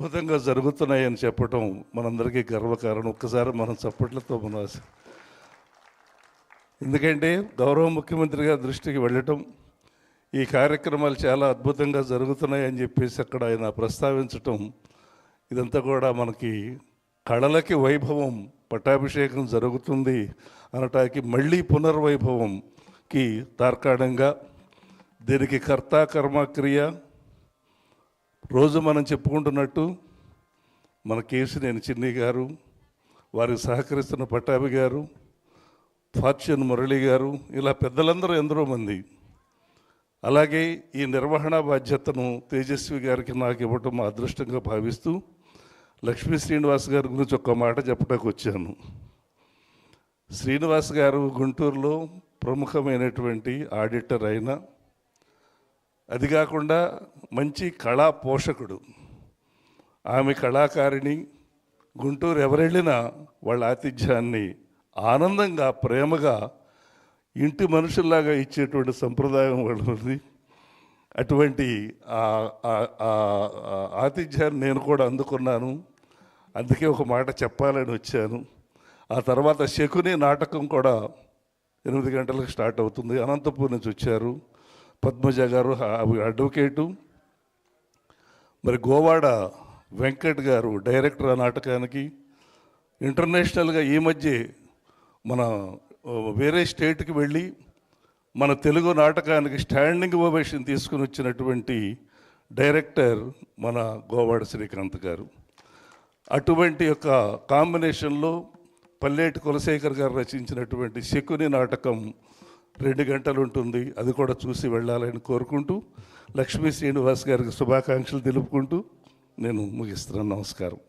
అద్భుతంగా జరుగుతున్నాయని చెప్పటం మనందరికీ గర్వకారణం. ఒక్కసారి మనం చప్పట్లతో ఎందుకంటే గౌరవ ముఖ్యమంత్రి గారి దృష్టికి వెళ్ళటం, ఈ కార్యక్రమాలు చాలా అద్భుతంగా జరుగుతున్నాయని చెప్పేసి అక్కడ ఆయన ప్రస్తావించటం, ఇదంతా కూడా మనకి కళలకి వైభవం, పట్టాభిషేకం జరుగుతుంది అనటానికి మళ్ళీ పునర్వైభవంకి తార్కాణంగా దీనికి కర్త కర్మ క్రియ రోజు మనం చెప్పుకుంటున్నట్టు మన కేశినేని చిన్ని గారు, వారికి సహకరిస్తున్న పట్టాభి గారు, ఫార్చ్యూన్ మురళి గారు, ఇలా పెద్దలందరూ ఎందరో మంది. అలాగే ఈ నిర్వహణ బాధ్యతను తేజస్వి గారికి నాకు ఇవ్వటం మా అదృష్టంగా భావిస్తూ లక్ష్మీ శ్రీనివాస్ గారి గురించి ఒక్క మాట చెప్పడానికి వచ్చాను. శ్రీనివాస్ గారు గుంటూరులో ప్రముఖమైనటువంటి ఆడిటర్ అయిన, అది కాకుండా మంచి కళా పోషకుడు. ఆమె కళాకారిణి. గుంటూరు ఎవరెళ్ళినా వాళ్ళ ఆతిథ్యాన్ని ఆనందంగా, ప్రేమగా, ఇంటి మనుషుల్లాగా ఇచ్చేటువంటి సంప్రదాయం వాళ్ళది. అటువంటి ఆతిథ్యాన్ని నేను కూడా అందుకున్నాను. అందుకే ఒక మాట చెప్పాలని వచ్చాను. ఆ తర్వాత శకుని నాటకం కూడా 8 గంటలకు స్టార్ట్ అవుతుంది. అనంతపూర్ నుంచి వచ్చారు పద్మజ గారు, అడ్వకేటు. మరి గోవాడ వెంకట్ గారు డైరెక్టర్ ఆ నాటకానికి. ఇంటర్నేషనల్గా ఈ మధ్య మన వేరే స్టేట్కి వెళ్ళి మన తెలుగు నాటకానికి స్టాండింగ్ ఓవేషన్ తీసుకుని వచ్చినటువంటి డైరెక్టర్ మన గోవాడ శ్రీకాంత్ గారు. అటువంటి యొక్క కాంబినేషన్లో పల్లేటి కులశేఖర్ గారు రచించినటువంటి శకుని నాటకం 2 గంటలు ఉంటుంది. అది కూడా చూసి వెళ్ళాలని కోరుకుంటూ లక్ష్మీ శ్రీనివాస్ గారికి శుభాకాంక్షలు తెలుపుకుంటూ నేను ముగిస్తున్నాను. నమస్కారం.